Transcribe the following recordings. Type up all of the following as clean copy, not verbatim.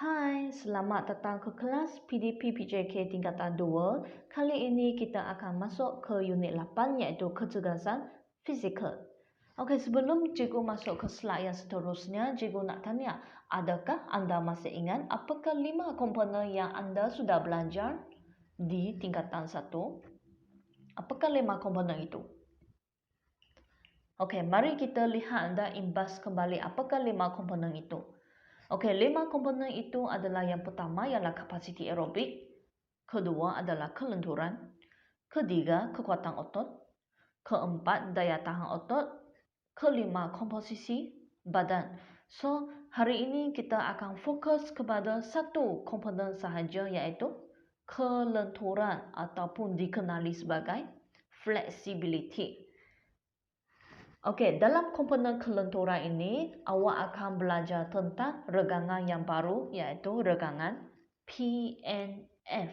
Hai, selamat datang ke kelas PDP PJK tingkatan 2. Kali ini kita akan masuk ke unit 8 iaitu kecergasan fizikal. Okey, sebelum cikgu masuk ke slide yang seterusnya, cikgu nak tanya, adakah anda masih ingat apakah 5 komponen yang anda sudah belajar di tingkatan 1? Apakah 5 komponen itu? Okey, mari kita lihat dan imbas kembali apakah 5 komponen itu. Okey, 5 komponen itu adalah yang pertama ialah kapasiti aerobik, kedua adalah kelenturan, ketiga kekuatan otot, keempat daya tahan otot, kelima komposisi badan. So, hari ini kita akan fokus kepada satu komponen sahaja iaitu kelenturan ataupun dikenali sebagai flexibility. Okey, dalam komponen kelenturan ini, awak akan belajar tentang regangan yang baru iaitu regangan PNF.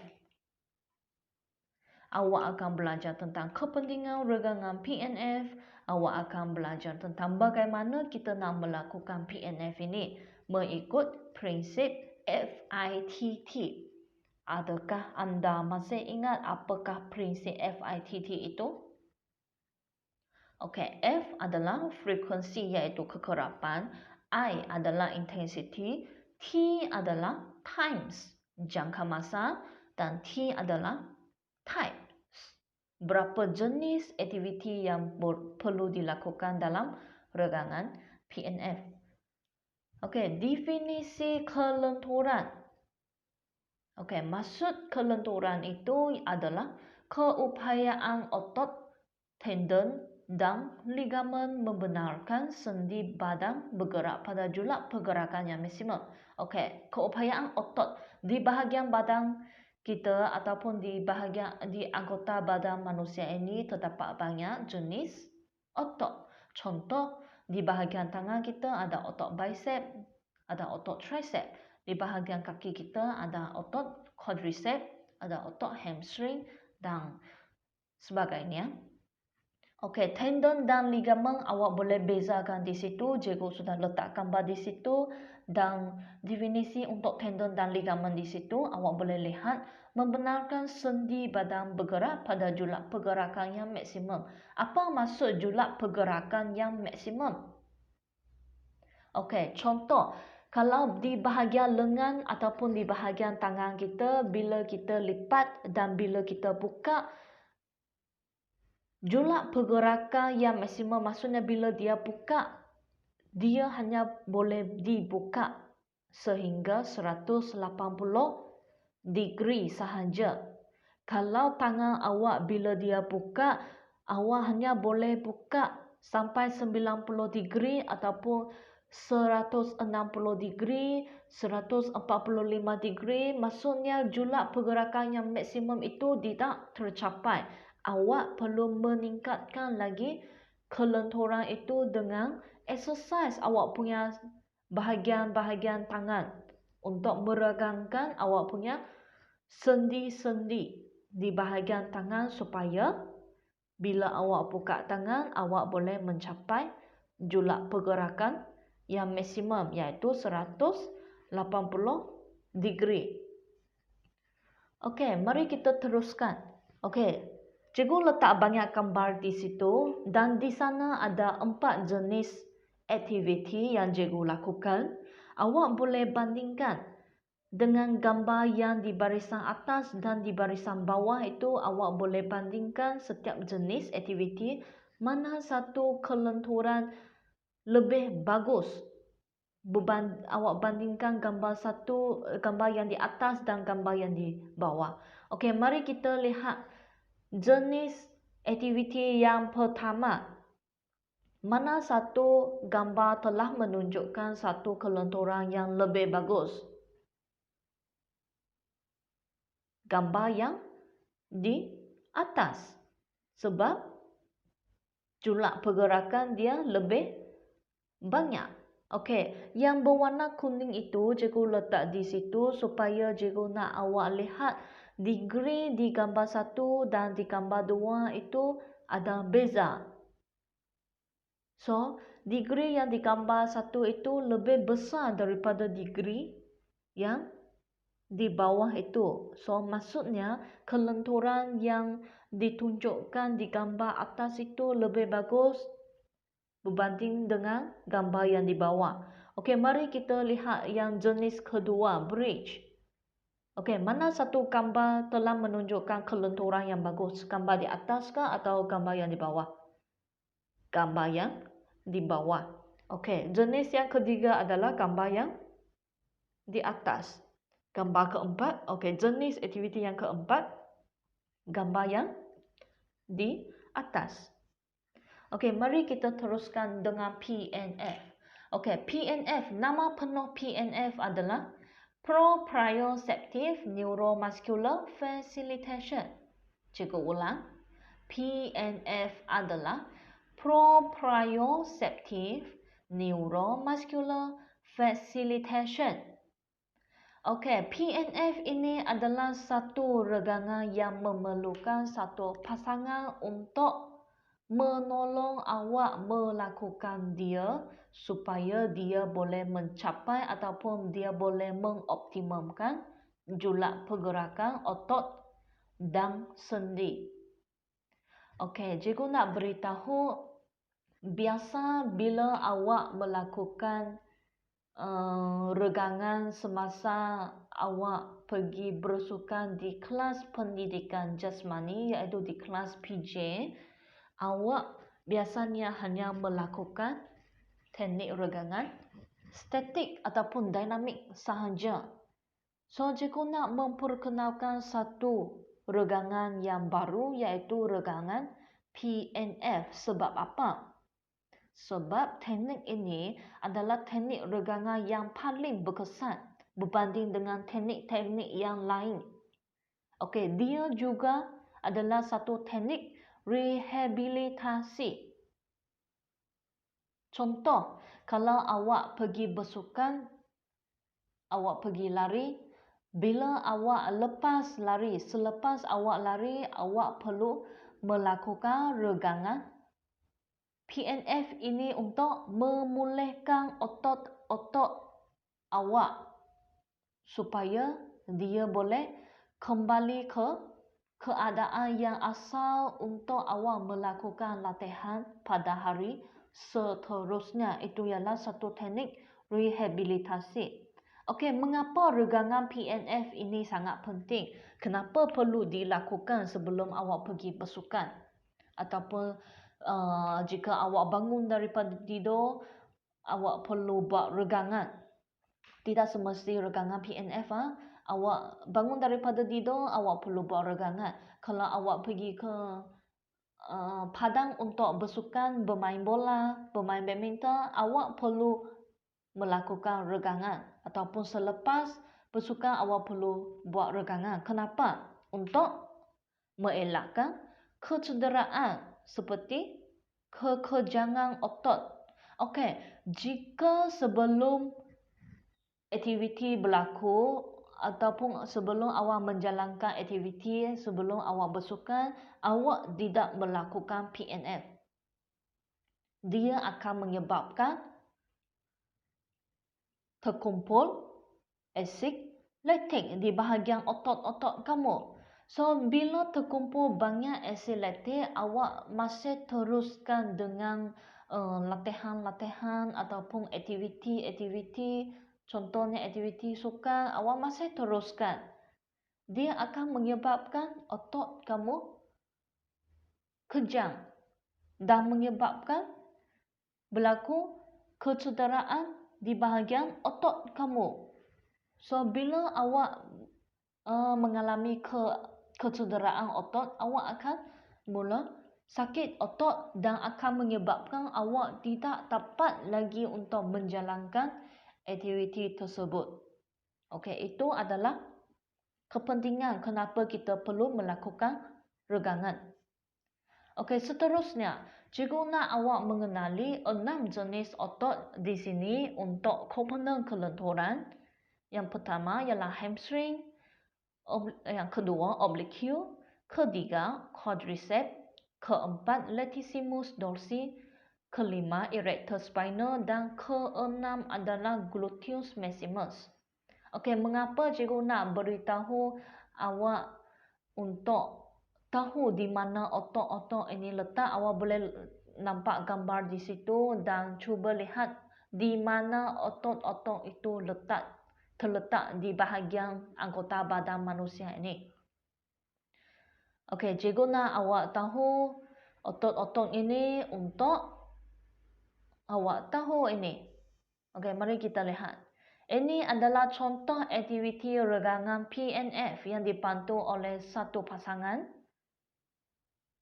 Awak akan belajar tentang kepentingan regangan PNF. Awak akan belajar tentang bagaimana kita nak melakukan PNF ini mengikut prinsip FITT. Adakah anda masih ingat apakah prinsip FITT itu? Okey, F adalah frekuensi iaitu kekerapan, I adalah intensity, T adalah times jangka masa dan T adalah type. Berapa jenis aktiviti yang perlu dilakukan dalam regangan PNF. Okey, definisi kelenturan. Okey, maksud kelenturan itu adalah keupayaan otot, tendon dan ligamen membenarkan sendi badan bergerak pada julak pergerakan yang maksimum. Okey, keupayaan otot di bahagian badan kita ataupun di anggota badan manusia ini terdapat banyak jenis otot. Contoh, di bahagian tangan kita ada otot bicep, ada otot tricep. Di bahagian kaki kita ada otot quadricep, ada otot hamstring dan sebagainya. Okey, tendon dan ligamen awak boleh bezakan di situ. Cikgu sudah letak gambar di situ dan definisi untuk tendon dan ligamen di situ awak boleh lihat membenarkan sendi badan bergerak pada julak pergerakan yang maksimum. Apa maksud julak pergerakan yang maksimum? Okey, contoh, kalau di bahagian lengan ataupun di bahagian tangan kita, bila kita lipat dan bila kita buka, julak pergerakan yang maksimum maksudnya bila dia buka, dia hanya boleh dibuka sehingga 180 degree sahaja. Kalau tangan awak bila dia buka, awak hanya boleh buka sampai 90 degree ataupun 160 degree, 145 degree. Maksudnya julak pergerakan yang maksimum itu tidak tercapai. Awak perlu meningkatkan lagi kelenturan itu dengan exercise awak punya bahagian-bahagian tangan untuk meregangkan awak punya sendi-sendi di bahagian tangan supaya bila awak buka tangan, awak boleh mencapai julak pergerakan yang maksimum iaitu 180 degree. Okey, mari kita teruskan. Okey, cikgu letak banyak gambar di situ dan di sana ada 4 jenis aktiviti yang cikgu lakukan. Awak boleh bandingkan dengan gambar yang di barisan atas dan di barisan bawah itu. Awak boleh bandingkan setiap jenis aktiviti mana satu kelenturan lebih bagus. Awak bandingkan gambar yang di atas dan gambar yang di bawah. Okey, mari kita lihat jenis aktiviti yang pertama. Mana satu gambar telah menunjukkan satu kelenturan yang lebih bagus? Gambar yang di atas. Sebab julak pergerakan dia lebih banyak. Okey, yang berwarna kuning itu cikgu letak di situ supaya cikgu nak awak lihat degree di gambar 1 dan di gambar 2 itu ada beza. So, degree yang di gambar 1 itu lebih besar daripada degree yang di bawah itu. So, maksudnya kelenturan yang ditunjukkan di gambar atas itu lebih bagus berbanding dengan gambar yang di bawah. Okey, mari kita lihat yang jenis kedua, bridge. Okey, mana satu gambar telah menunjukkan kelenturan yang bagus? Gambar di atas kah atau gambar yang di bawah? Gambar yang di bawah. Okey, jenis yang ketiga adalah gambar yang di atas. Gambar keempat, okey, jenis aktiviti yang keempat, gambar yang di atas. Okey, mari kita teruskan dengan PNF. Okey, PNF, nama penuh PNF adalah Proprioceptive Neuromuscular Facilitation. Cikgu ulang, PNF adalah Proprioceptive Neuromuscular Facilitation. Okey, PNF ini adalah satu regangan yang memerlukan satu pasangan untuk menolong awak melakukan dia supaya dia boleh mencapai ataupun dia boleh mengoptimumkan julak pergerakan otot dan sendi. Okey, cikgu nak beritahu biasa bila awak melakukan regangan semasa awak pergi bersukan di kelas pendidikan jasmani iaitu di kelas PJ, awak biasanya hanya melakukan teknik regangan statik ataupun dinamik sahaja. So, cikgu nak memperkenalkan satu regangan yang baru iaitu regangan PNF. Sebab apa? Sebab teknik ini adalah teknik regangan yang paling berkesan berbanding dengan teknik-teknik yang lain. Okey, dia juga adalah satu teknik rehabilitasi. Contoh, kalau awak pergi bersukan, awak pergi lari, bila awak lepas lari, selepas awak lari, awak perlu melakukan regangan PNF ini untuk memulihkan otot-otot awak supaya dia boleh kembali ke keadaan yang asal untuk awak melakukan latihan pada hari seterusnya. Itu ialah satu teknik rehabilitasi. Okey, mengapa regangan PNF ini sangat penting? Kenapa perlu dilakukan sebelum awak pergi bersukan? Ataupun jika awak bangun daripada tidur, awak perlu buat regangan. Tidak semesti regangan PNF. Awak bangun daripada tidur, awak perlu buat regangan. Kalau awak pergi ke padang untuk bersukan, bermain bola, bermain badminton, awak perlu melakukan regangan. Ataupun selepas bersukan, awak perlu buat regangan. Kenapa? Untuk mengelakkan kecederaan seperti kekejangan otot. Okey, jika sebelum aktiviti berlaku ataupun sebelum awak menjalankan aktiviti, sebelum awak bersukan, awak tidak melakukan PNF, dia akan menyebabkan terkumpul asid laktik di bahagian otot-otot kamu. So, bila terkumpul banyak asid laktik, awak masih teruskan dengan latihan-latihan ataupun aktiviti-aktiviti, contohnya aktiviti sukan, awak masih teruskan. Dia akan menyebabkan otot kamu kejang dan menyebabkan berlaku kecederaan di bahagian otot kamu. So, bila awak mengalami kecederaan otot, awak akan mula sakit otot dan akan menyebabkan awak tidak dapat lagi untuk menjalankan aktiviti tersebut. Okey, itu adalah kepentingan kenapa kita perlu melakukan regangan. Okey, seterusnya, cikgu nak awak mengenali 6 jenis otot di sini untuk komponen kelenturan. Yang pertama ialah hamstring, yang kedua oblique, ketiga quadriceps, keempat latissimus dorsi, kelima erector spinae dan keenam adalah gluteus maximus. Okey, mengapa cikgu nak beritahu awak untuk tahu di mana otot-otot ini letak? Awak boleh nampak gambar di situ dan cuba lihat di mana otot-otot itu terletak di bahagian anggota badan manusia ini. Okey, cikgu nak awak tahu otot-otot ini untuk awak tahu ini. Okey, mari kita lihat. Ini adalah contoh aktiviti regangan PNF yang dibantu oleh satu pasangan.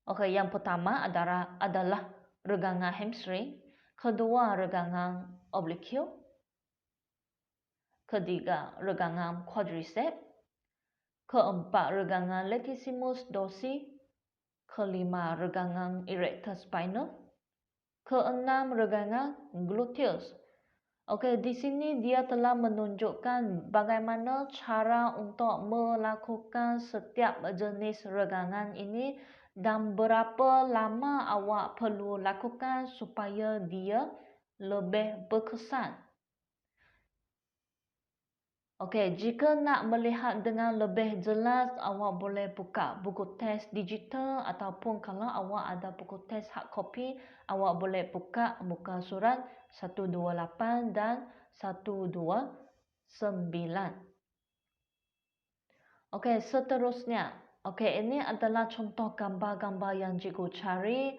Okey, yang pertama adalah regangan hamstring, kedua regangan oblique, ketiga regangan quadricep, keempat regangan latissimus dorsi, kelima regangan erector spinal, keenam regangan gluteus. Okey, di sini dia telah menunjukkan bagaimana cara untuk melakukan setiap jenis regangan ini dan berapa lama awak perlu lakukan supaya dia lebih berkesan. Okey, jika nak melihat dengan lebih jelas, awak boleh buka buku teks digital ataupun kalau awak ada buku teks hard copy, awak boleh buka muka surat 128 dan 129. Okey, seterusnya. Okey, ini adalah contoh gambar-gambar yang cikgu cari.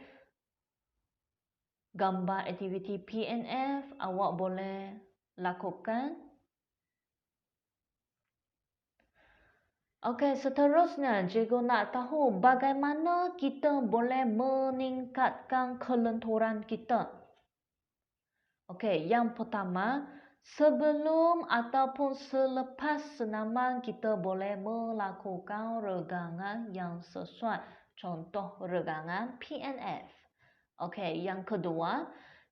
Gambar aktiviti PNF awak boleh lakukan. Okey, seterusnya cikgu nak tahu bagaimana kita boleh meningkatkan kelenturan kita. Okey, yang pertama, sebelum ataupun selepas senaman kita boleh melakukan regangan yang sesuai. Contoh regangan PNF. Okey, yang kedua,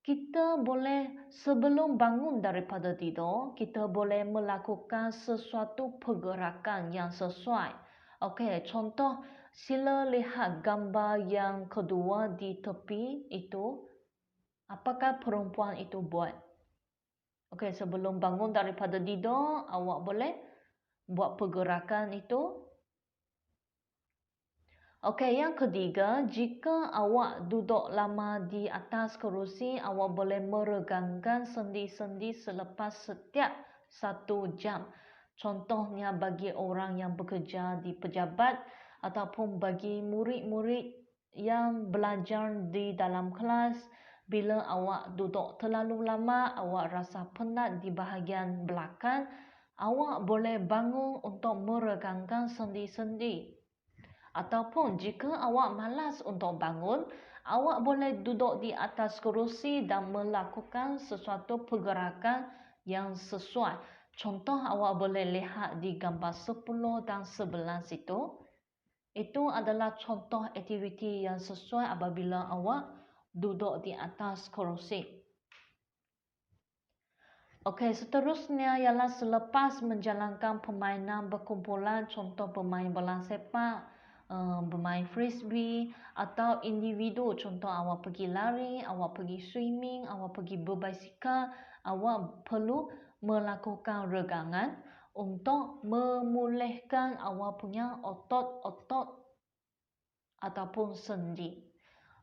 kita boleh sebelum bangun daripada tidur, kita boleh melakukan sesuatu pergerakan yang sesuai. Okey, contoh sila lihat gambar yang kedua di tepi itu. Apakah perempuan itu buat? Okey, sebelum bangun daripada tidur, awak boleh buat pergerakan itu. Okey, yang ketiga, jika awak duduk lama di atas kerusi, awak boleh meregangkan sendi-sendi selepas setiap 1 jam. Contohnya bagi orang yang bekerja di pejabat ataupun bagi murid-murid yang belajar di dalam kelas, bila awak duduk terlalu lama, awak rasa penat di bahagian belakang, awak boleh bangun untuk meregangkan sendi-sendi. Ataupun jika awak malas untuk bangun, awak boleh duduk di atas kerusi dan melakukan sesuatu pergerakan yang sesuai. Contoh awak boleh lihat di gambar 10 dan 11 itu. Itu adalah contoh aktiviti yang sesuai apabila awak duduk di atas kerusi. Okey, seterusnya ialah selepas menjalankan permainan berkumpulan, contoh bermain bola sepak, bermain frisbee atau individu, contoh awak pergi lari, awak pergi swimming, awak pergi berbasikal, awak perlu melakukan regangan untuk memulihkan awak punya otot-otot ataupun sendi.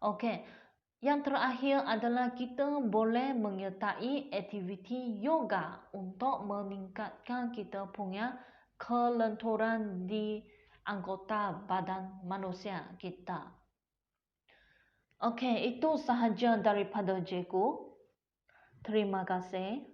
Okey, yang terakhir adalah kita boleh menyertai aktiviti yoga untuk meningkatkan kita punya kelenturan di anggota badan manusia kita. Okey, itu sahaja daripada cikgu. Terima kasih.